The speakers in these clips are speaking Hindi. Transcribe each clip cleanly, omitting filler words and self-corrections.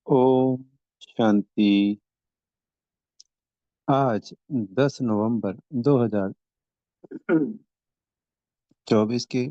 ओम शांति। आज 10 नवंबर 2024 के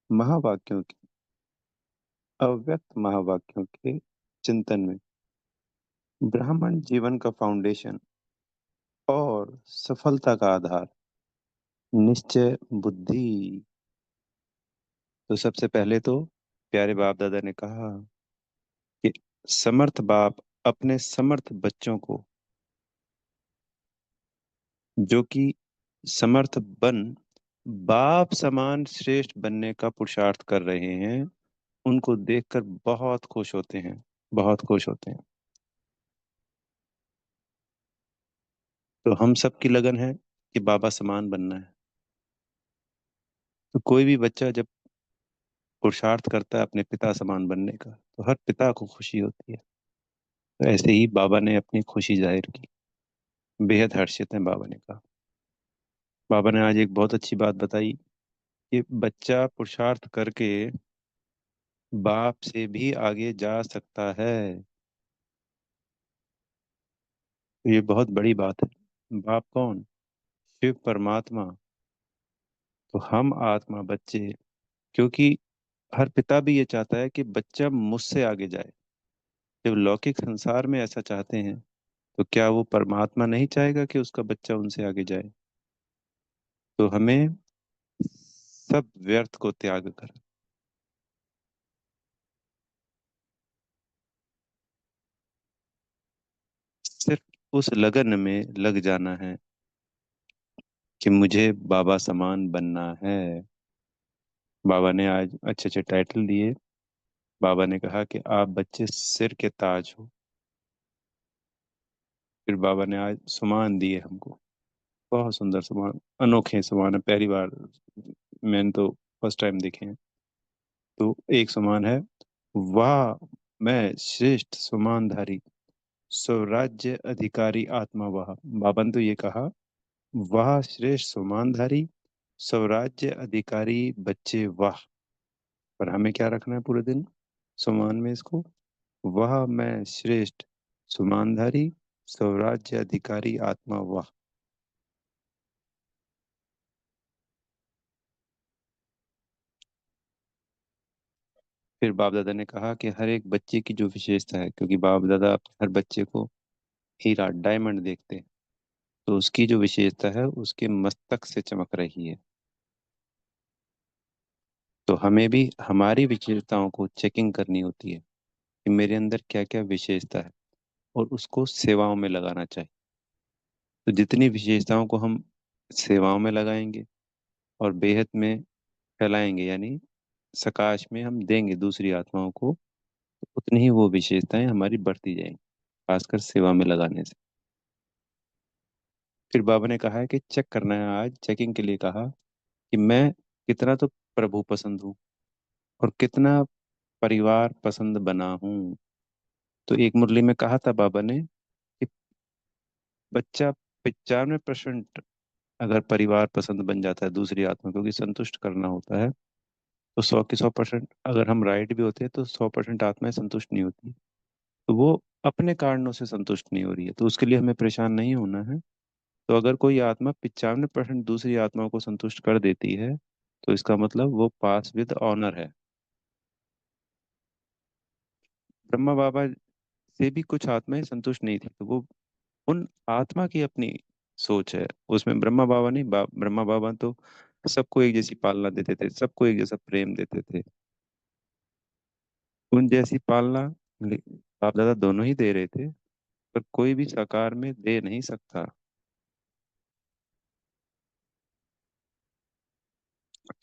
महावाक्यों के अव्यक्त महावाक्यों के चिंतन में ब्राह्मण जीवन का फाउंडेशन और सफलता का आधार निश्चय बुद्धि। तो सबसे पहले तो प्यारे बाप दादा ने कहा कि समर्थ बाप अपने समर्थ बच्चों को, जो कि समर्थ बन बाप समान श्रेष्ठ बनने का पुरुषार्थ कर रहे हैं, उनको देखकर बहुत खुश होते हैं। बहुत खुश होते हैं। तो हम सब की लगन है कि बाबा समान बनना है। तो कोई भी बच्चा जब पुरुषार्थ करता है अपने पिता समान बनने का, तो हर पिता को खुशी होती है। तो ऐसे ही बाबा ने अपनी खुशी जाहिर की। बेहद हर्षित हैं बाबा ने कहा। बाबा ने आज एक बहुत अच्छी बात बताई कि बच्चा पुरुषार्थ करके बाप से भी आगे जा सकता है। तो ये बहुत बड़ी बात है। बाप कौन? शिव परमात्मा। तो हम आत्मा बच्चे, क्योंकि हर पिता भी ये चाहता है कि बच्चा मुझसे आगे जाए। जब लौकिक संसार में ऐसा चाहते हैं, तो क्या वो परमात्मा नहीं चाहेगा कि उसका बच्चा उनसे आगे जाए? तो हमें सब व्यर्थ को त्याग कर सिर्फ उस लगन में लग जाना है कि मुझे बाबा समान बनना है। बाबा ने आज अच्छे अच्छे टाइटल दिए। बाबा ने कहा कि आप बच्चे सिर के ताज हो। फिर बाबा ने आज सुमान दिए हमको। बहुत सुंदर सामान, अनोखे सामान है। पहली बार मैंने तो फर्स्ट टाइम देखे हैं। तो एक सामान है, वाह मैं श्रेष्ठ सुमानधारी स्वराज्य अधिकारी आत्मा वाह। बाबा ने तो ये कहा, वाह श्रेष्ठ सुमानधारी स्वराज्य अधिकारी बच्चे वाह। पर हमें क्या रखना है पूरे दिन सुमान में इसको? वाह मैं श्रेष्ठ सुमानधारी स्वराज्य अधिकारी आत्मा वाह। फिर बाप दादा ने कहा कि हर एक बच्चे की जो विशेषता है, क्योंकि बाप दादा हर बच्चे को हीरा डायमंड देखते हैं, तो उसकी जो विशेषता है उसके मस्तक से चमक रही है। तो हमें भी हमारी विशेषताओं को चेकिंग करनी होती है कि मेरे अंदर क्या क्या विशेषता है, और उसको सेवाओं में लगाना चाहिए। तो जितनी विशेषताओं को हम सेवाओं में लगाएंगे और बेहद में फैलाएंगे, यानी सकाश में हम देंगे दूसरी आत्माओं को, तो उतनी ही वो विशेषताएं हमारी बढ़ती जाएंगी, खासकर सेवा में लगाने से। फिर बाबा ने कहा है कि चेक करना है, आज चेकिंग के लिए कहा कि मैं कितना तो प्रभु पसंद हूँ और कितना परिवार पसंद बना हूँ। तो एक मुरली में कहा था बाबा ने कि बच्चा 95% अगर परिवार पसंद बन जाता है दूसरी आत्मा, क्योंकि संतुष्ट करना होता है, तो 100 की 100%, अगर हम राइट भी होते हैं तो 100% आत्माएं संतुष्ट नहीं होती। तो वो अपने कारणों से संतुष्ट नहीं हो रही है, तो उसके लिए हमें परेशान नहीं होना है। तो अगर कोई आत्मा 95% दूसरी आत्माओं को संतुष्ट कर देती है, तो इसका मतलब वो पास विद ऑनर है। ब्रह्मा बाबा से भी कुछ आत्माएं संतुष्ट नहीं थी, तो वो उन आत्मा की अपनी सोच है। उसमें ब्रह्मा बाबा नहीं, ब्रह्मा बाबा तो सबको एक जैसी पालना देते थे, सबको एक जैसा प्रेम देते थे। उन जैसी पालना बाप दादा दोनों ही दे रहे थे, पर कोई भी साकार में दे नहीं सकता।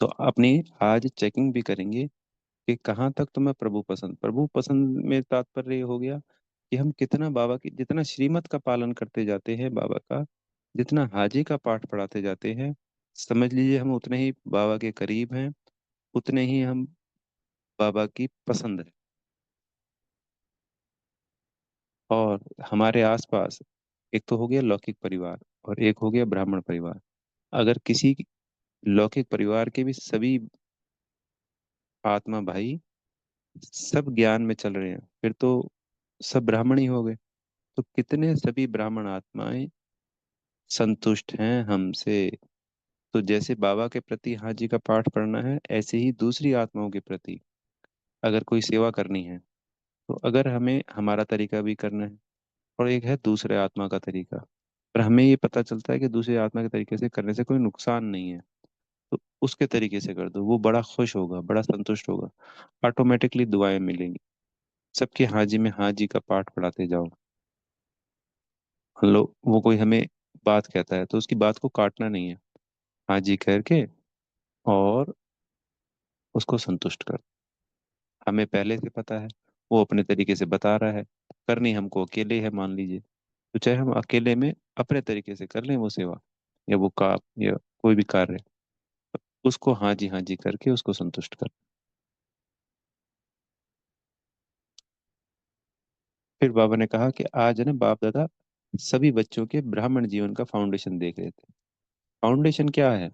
तो अपनी आज चेकिंग भी करेंगे कि कहाँ तक तुम्हें प्रभु पसंद। प्रभु पसंद में तात्पर्य ये हो गया कि हम कितना बाबा की, जितना श्रीमत का पालन करते जाते हैं बाबा का, जितना हाजी का पाठ पढ़ाते जाते हैं, समझ लीजिए हम उतने ही बाबा के करीब हैं, उतने ही हम बाबा की पसंद है। और हमारे आसपास एक तो हो गया लौकिक परिवार और एक हो गया ब्राह्मण परिवार। अगर किसी लौकिक परिवार के भी सभी आत्मा भाई सब ज्ञान में चल रहे हैं, फिर तो सब ब्राह्मण ही हो गए। तो कितने सभी ब्राह्मण आत्माएं संतुष्ट हैं हमसे। तो जैसे बाबा के प्रति हाँ जी का पाठ पढ़ना है, ऐसे ही दूसरी आत्माओं के प्रति अगर कोई सेवा करनी है, तो अगर हमें हमारा तरीका भी करना है, और एक है दूसरे आत्मा का तरीका, पर हमें ये पता चलता है कि दूसरे आत्मा के तरीके से करने से कोई नुकसान नहीं है, तो उसके तरीके से कर दो, वो बड़ा खुश होगा, बड़ा संतुष्ट होगा, ऑटोमेटिकली दुआएं मिलेंगी। सबके हाँ जी में हाँ जी का पाठ पढ़ाते जाओ। लो, वो कोई हमें बात कहता है तो उसकी बात को काटना नहीं है, हाँ जी करके और उसको संतुष्ट कर। हमें पहले से पता है, वो अपने तरीके से बता रहा है, करनी हमको अकेले है मान लीजिए, तो चाहे हम अकेले में अपने तरीके से कर लें वो सेवा या वो काम या कोई भी कार्य, उसको हाँ जी करके उसको संतुष्ट कर। फिर बाबा ने कहा कि आज है ना, बाप दादा सभी बच्चों के ब्राह्मण जीवन का फाउंडेशन देख रहे थे। फाउंडेशन क्या है?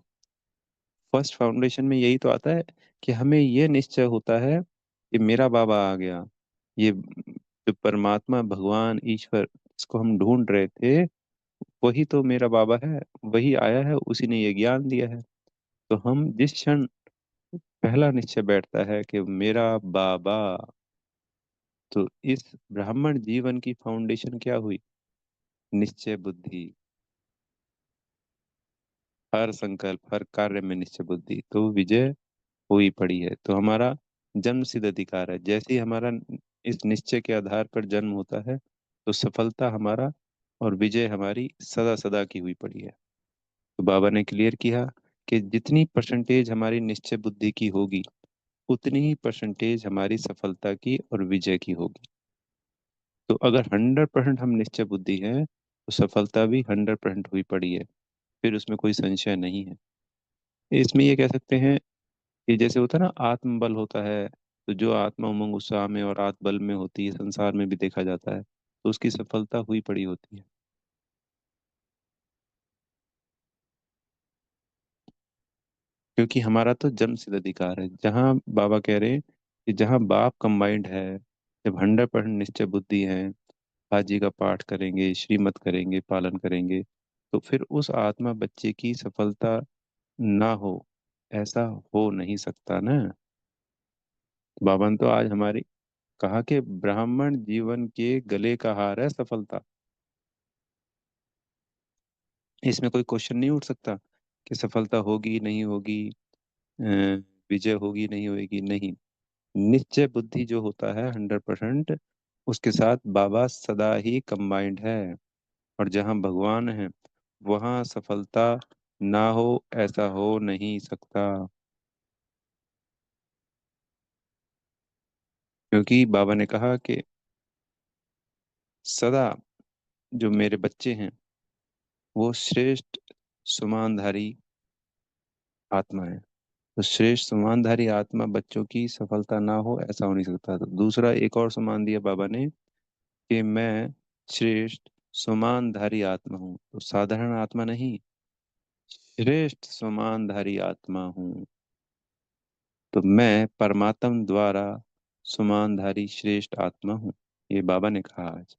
फर्स्ट फाउंडेशन में यही तो आता है कि हमें ये निश्चय होता है कि मेरा बाबा आ गया, ये जो परमात्मा भगवान ईश्वर इसको हम ढूंढ रहे थे, वही तो मेरा बाबा है, वही आया है, उसी ने ये ज्ञान दिया है। तो हम जिस क्षण पहला निश्चय बैठता है कि मेरा बाबा, तो इस ब्राह्मण जीवन की फाउंडेशन क्या हुई? निश्चय बुद्धि। हर संकल्प हर कार्य में निश्चय बुद्धि, तो विजय हुई पड़ी है। तो हमारा जन्म सिद्ध अधिकार है, जैसे ही हमारा इस निश्चय के आधार पर जन्म होता है, तो सफलता हमारा और विजय हमारी सदा सदा की हुई पड़ी है। तो बाबा ने क्लियर किया कि जितनी परसेंटेज हमारी निश्चय बुद्धि की होगी, उतनी ही परसेंटेज हमारी सफलता की और विजय की होगी। तो अगर 100% हम निश्चय बुद्धि हैं, तो सफलता भी 100% हुई पड़ी है, फिर उसमें कोई संशय नहीं है। इसमें ये कह सकते हैं कि जैसे होता है ना, आत्मबल होता है, तो जो आत्मा उमंग उत्साह में और आत्मबल में होती है, संसार में भी देखा जाता है, तो उसकी सफलता हुई पड़ी होती है। क्योंकि हमारा तो जन्म सिद्ध अधिकार है, जहाँ बाबा कह रहे हैं कि जहाँ बाप कंबाइंड है, जब 100% निश्चय बुद्धि है, हाजी का पाठ करेंगे, श्रीमत करेंगे, पालन करेंगे, तो फिर उस आत्मा बच्चे की सफलता ना हो, ऐसा हो नहीं सकता ना। बाबा ने तो आज हमारी कहा कि ब्राह्मण जीवन के गले का हार है सफलता। इसमें कोई क्वेश्चन नहीं उठ सकता कि सफलता होगी नहीं होगी, अ, विजय होगी नहीं होगी, नहीं। निश्चय बुद्धि जो होता है 100%, उसके साथ बाबा सदा ही कंबाइंड है। और जहाँ भगवान है, वहाँ सफलता ना हो ऐसा हो नहीं सकता। क्योंकि बाबा ने कहा कि सदा जो मेरे बच्चे हैं, वो श्रेष्ठ सुमानधारी आत्मा है। तो श्रेष्ठ सम्मानधारी आत्मा बच्चों की सफलता ना हो ऐसा हो नहीं सकता। तो दूसरा एक और सम्मान दिया बाबा ने कि मैं श्रेष्ठ सम्मानधारी आत्मा हूँ, तो साधारण आत्मा नहीं, श्रेष्ठ सम्मानधारी आत्मा हूँ। तो मैं परमात्म द्वारा सम्मानधारी श्रेष्ठ आत्मा हूँ, ये बाबा ने कहा आज।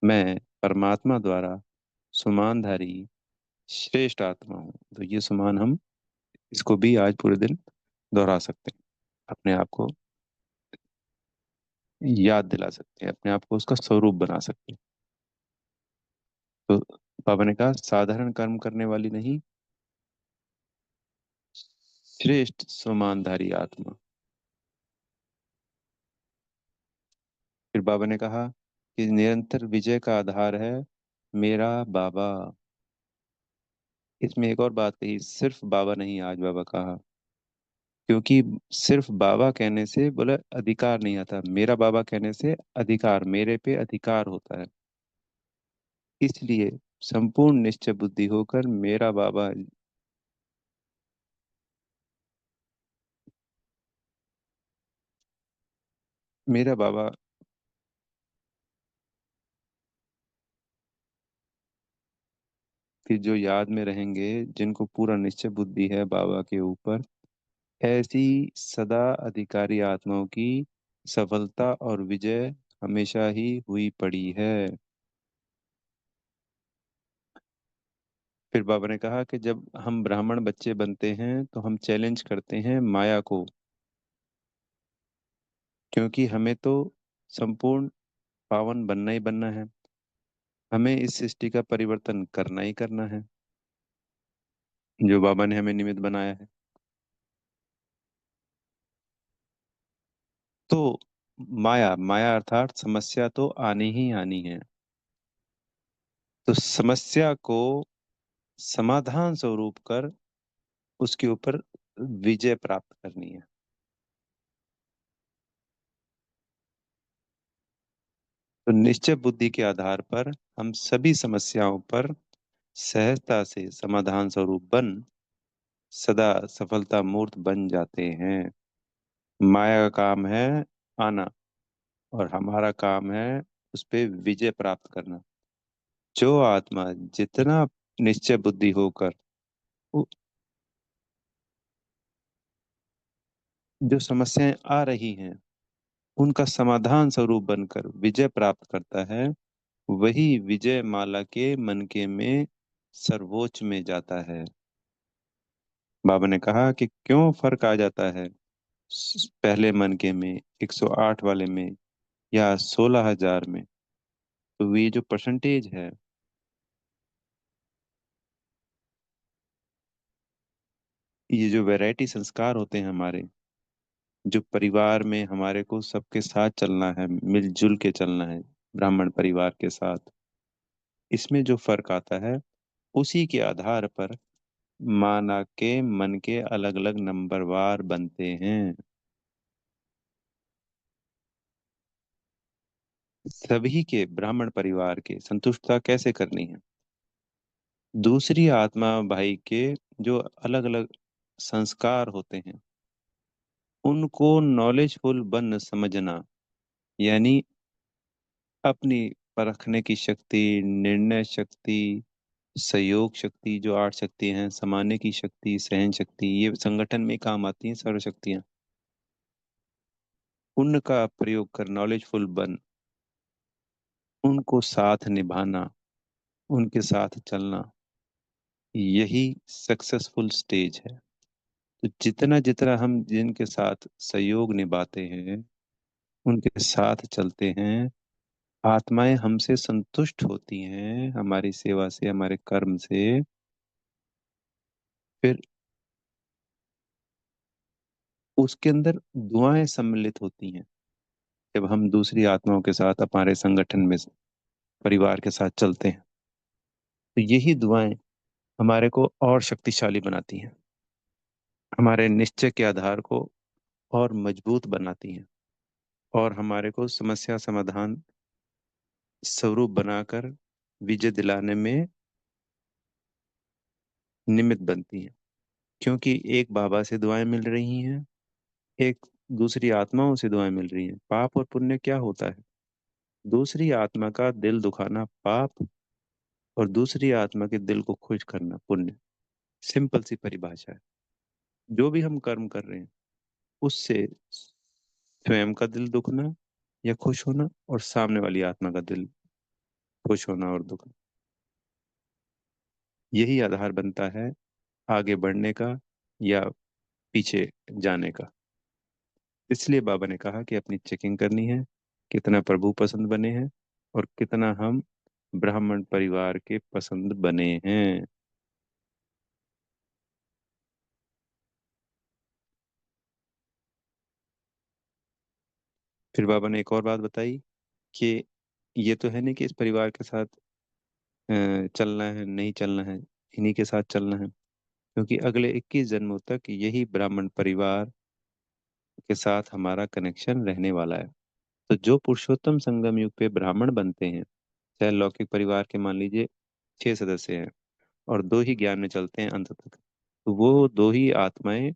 मैं परमात्मा द्वारा सम्मानधारी श्रेष्ठ आत्मा हूँ। तो ये सम्मान हम इसको भी आज पूरे दिन दोहरा सकते हैं, अपने आप को याद दिला सकते हैं, अपने आप को उसका स्वरूप बना सकते हैं। तो बाबा ने कहा साधारण कर्म करने वाली नहीं, श्रेष्ठ समानधारी आत्मा। फिर बाबा ने कहा कि निरंतर विजय का आधार है मेरा बाबा। इसमें एक और बात कही, सिर्फ बाबा नहीं, आज बाबा कहा, क्योंकि सिर्फ बाबा कहने से बोले अधिकार नहीं आता, मेरा बाबा कहने से अधिकार, मेरे पे अधिकार होता है। इसलिए संपूर्ण निश्चय बुद्धि होकर मेरा बाबा, मेरा बाबा फिर जो याद में रहेंगे, जिनको पूरा निश्चय बुद्धि है बाबा के ऊपर, ऐसी सदा अधिकारी आत्माओं की सफलता और विजय हमेशा ही हुई पड़ी है। फिर बाबा ने कहा कि जब हम ब्राह्मण बच्चे बनते हैं तो हम चैलेंज करते हैं माया को, क्योंकि हमें तो संपूर्ण पावन बनना ही बनना है। हमें इस सृष्टि का परिवर्तन करना ही करना है, जो बाबा ने हमें निमित्त बनाया है। तो माया माया अर्थात समस्या तो आनी ही आनी है। तो समस्या को समाधान स्वरूप कर उसके ऊपर विजय प्राप्त करनी है। तो निश्चय बुद्धि के आधार पर हम सभी समस्याओं पर सहजता से समाधान स्वरूप बन सदा सफलता मूर्त बन जाते हैं। माया का काम है आना, और हमारा काम है उस पे विजय प्राप्त करना। जो आत्मा जितना निश्चय बुद्धि होकर उ- जो समस्याएं आ रही हैं उनका समाधान स्वरूप बनकर विजय प्राप्त करता है, वही विजय माला के मनके में सर्वोच्च में जाता है। बाबा ने कहा कि क्यों फर्क आ जाता है पहले मनके में, 108 वाले में या 16,000 में। तो ये जो परसेंटेज है, ये जो वैरायटी संस्कार होते हैं हमारे, जो परिवार में हमारे को सबके साथ चलना है, मिलजुल के चलना है ब्राह्मण परिवार के साथ, इसमें जो फर्क आता है उसी के आधार पर माना के मन के अलग अलग नंबरवार बनते हैं। सभी के ब्राह्मण परिवार के संतुष्टता कैसे करनी है, दूसरी आत्मा भाई के जो अलग अलग संस्कार होते हैं उनको नॉलेजफुल बन समझना, यानी अपनी परखने की शक्ति, निर्णय शक्ति, सहयोग शक्ति, जो 8 शक्ति हैं, समाने की शक्ति, सहन शक्ति, ये संगठन में काम आती हैं सर्व शक्तियां। उनका प्रयोग कर नॉलेजफुल बन उनको साथ निभाना, उनके साथ चलना, यही सक्सेसफुल स्टेज है। तो जितना जितना हम जिनके साथ सहयोग निभाते हैं, उनके साथ चलते हैं, आत्माएं हमसे संतुष्ट होती हैं हमारी सेवा से, हमारे कर्म से। फिर उसके अंदर दुआएं सम्मिलित होती हैं जब हम दूसरी आत्माओं के साथ हमारे संगठन में परिवार के साथ चलते हैं। तो यही दुआएं हमारे को और शक्तिशाली बनाती हैं, हमारे निश्चय के आधार को और मजबूत बनाती हैं, और हमारे को समस्या समाधान स्वरूप बनाकर विजय दिलाने में निमित्त बनती हैं। क्योंकि एक बाबा से दुआएं मिल रही हैं, एक दूसरी आत्माओं से दुआएं मिल रही हैं। पाप और पुण्य क्या होता है? दूसरी आत्मा का दिल दुखाना पाप, और दूसरी आत्मा के दिल को खुश करना पुण्य। सिंपल सी परिभाषा है। जो भी हम कर्म कर रहे हैं उससे स्वयं का दिल दुखना या खुश होना, और सामने वाली आत्मा का दिल खुश होना और दुखना, यही आधार बनता है आगे बढ़ने का या पीछे जाने का। इसलिए बाबा ने कहा कि अपनी चेकिंग करनी है, कितना प्रभु पसंद बने हैं और कितना हम ब्राह्मण परिवार के पसंद बने हैं। फिर बाबा ने एक और बात बताई कि ये तो है नहीं कि इस परिवार के साथ चलना है, नहीं चलना है, इन्हीं के साथ चलना है, क्योंकि अगले 21 जन्मों तक यही ब्राह्मण परिवार के साथ हमारा कनेक्शन रहने वाला है। तो जो पुरुषोत्तम संगम युग पे ब्राह्मण बनते हैं, चाहे लौकिक परिवार के मान लीजिए 6 सदस्य हैं और दो ही ज्ञान में चलते हैं अंत तक, तो वो दो ही आत्माएं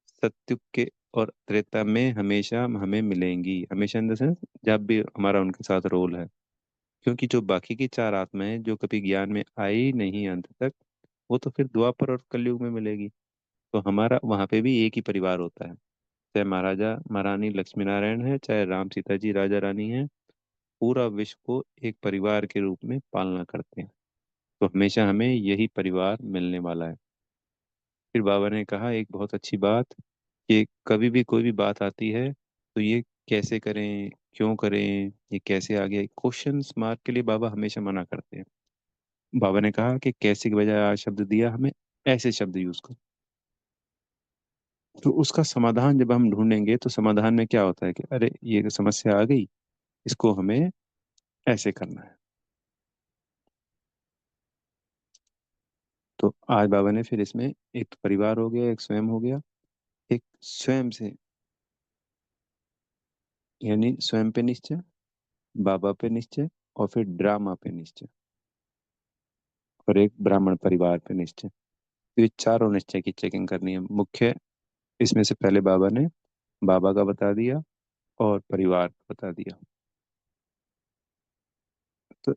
सत्युग के और त्रेता में हमेशा हमें मिलेंगी। हमेशा इन द सेंस जब भी हमारा उनके साथ रोल है। क्योंकि जो बाकी की 4 आत्माएं जो कभी ज्ञान में आई नहीं अंत तक, वो तो फिर द्वापर और कलयुग में मिलेगी। तो हमारा वहां पे भी एक ही परिवार होता है, चाहे महाराजा महारानी लक्ष्मी नारायण है, चाहे राम सीता जी राजा रानी है, पूरा विश्व को एक परिवार के रूप में पालना करते हैं। तो हमेशा हमें यही परिवार मिलने वाला है। फिर बाबा ने कहा एक बहुत अच्छी बात, कि कभी भी कोई भी बात आती है तो ये कैसे करें, क्यों करें, ये कैसे आ गया, क्वेश्चन मार्क के लिए बाबा हमेशा मना करते हैं। बाबा ने कहा कि कैसे के बजाय आज शब्द दिया हमें, ऐसे शब्द यूज करो। तो उसका समाधान जब हम ढूंढेंगे तो समाधान में क्या होता है कि अरे ये समस्या आ गई, इसको हमें ऐसे करना है। तो आज बाबा ने फिर इसमें एक तो परिवार हो गया, एक स्वयं हो गया, एक स्वयं से यानी स्वयं पे निश्चय, बाबा पे निश्चय, और फिर ड्रामा पे निश्चय, और एक ब्राह्मण परिवार पे निश्चय। तो ये चारों निश्चय की चेकिंग करनी है मुख्य। इसमें से पहले बाबा ने बाबा का बता दिया और परिवार का बता दिया। तो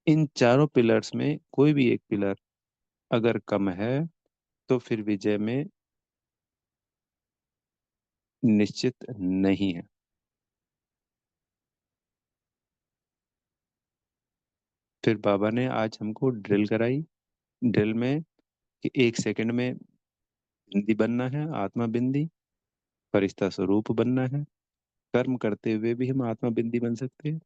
इन चारों पिलर्स में कोई भी एक पिलर अगर कम है तो फिर विजय में निश्चित नहीं है। फिर बाबा ने आज हमको ड्रिल कराई। ड्रिल में कि 1 सेकंड में बिंदी बनना है, आत्मा बिंदी, फरिश्ता स्वरूप बनना है। कर्म करते हुए भी हम आत्मा बिंदी बन सकते हैं।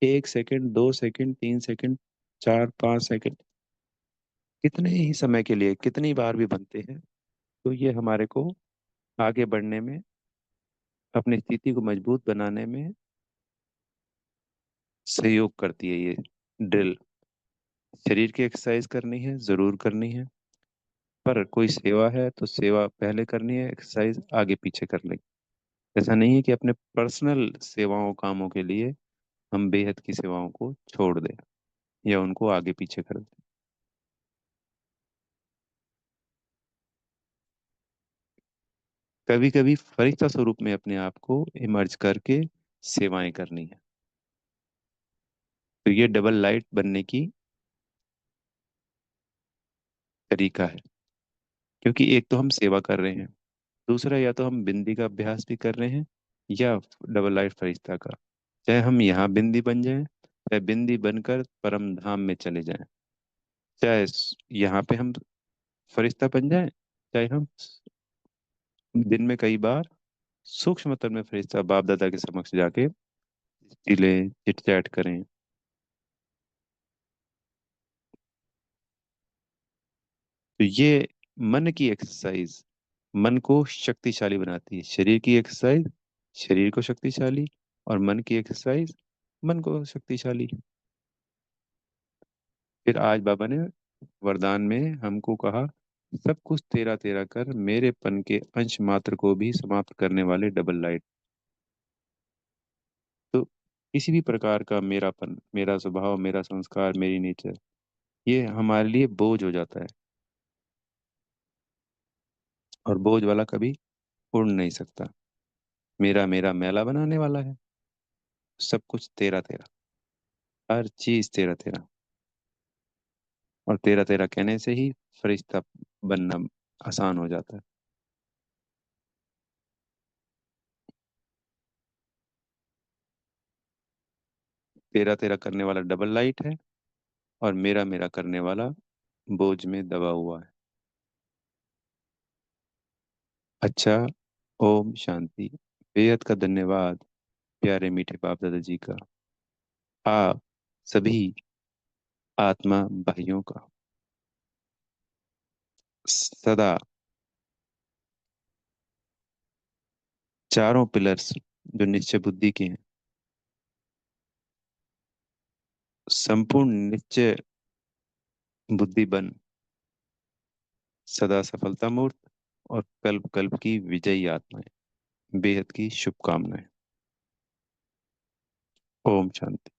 1 सेकंड, 2 सेकंड, 3 सेकंड, 4, 5 सेकंड, कितने ही समय के लिए कितनी बार भी बनते हैं। तो ये हमारे को आगे बढ़ने में, अपनी स्थिति को मजबूत बनाने में सहयोग करती है ये ड्रिल। शरीर की एक्सरसाइज करनी है, जरूर करनी है, पर कोई सेवा है तो सेवा पहले करनी है, एक्सरसाइज आगे पीछे कर लेंगे। ऐसा नहीं है कि अपने पर्सनल सेवाओं कामों के लिए हम बेहद की सेवाओं को छोड़ दें या उनको आगे पीछे कर दें। कभी कभी फरिश्ता स्वरूप में अपने आप को इमर्ज करके सेवाएं करनी है। तो ये डबल लाइट बनने की तरीका है। क्योंकि एक तो हम सेवा कर रहे हैं, दूसरा या तो हम बिंदी का अभ्यास भी कर रहे हैं, या डबल लाइट फरिश्ता का। चाहे हम यहाँ बिंदी बन जाएं, चाहे बिंदी बनकर परम धाम में चले जाएं, चाहे यहाँ पे हम फरिश्ता बन जाएं, चाहे हम दिन में कई बार सूक्ष्म स्तर में फरिश्ता बाप दादा के समक्ष जाके चिल्लें, चिट चैट करें। तो ये मन की एक्सरसाइज मन को शक्तिशाली बनाती है। शरीर की एक्सरसाइज शरीर को शक्तिशाली, और मन की एक्सरसाइज मन को शक्तिशाली। फिर आज बाबा ने वरदान में हमको कहा, सब कुछ तेरा तेरा कर, मेरेपन के अंश मात्र को भी समाप्त करने वाले डबल लाइट। तो किसी भी प्रकार का मेरापन, मेरा स्वभाव, मेरा संस्कार, मेरी नेचर, ये हमारे लिए बोझ हो जाता है, और बोझ वाला कभी उड़ नहीं सकता। मेरा मेरा मैला बनाने वाला है। सब कुछ तेरा तेरा, हर चीज तेरा तेरा। और तेरा तेरा कहने से ही फरिश्ता बनना आसान हो जाता है। तेरा तेरा करने वाला डबल लाइट है, और मेरा मेरा करने वाला बोझ में दबा हुआ है। अच्छा, ओम शांति। बेहद का धन्यवाद प्यारे मीठे बाप दादा जी का, आप सभी आत्मा भाइयों का। सदा चारों पिलर्स जो निश्चय बुद्धि के हैं, संपूर्ण निश्चय बुद्धि बन सदा सफलता मूर्त, और कल्प कल्प की विजयी आत्माएं। बेहद की शुभकामनाएं। ओम शांति।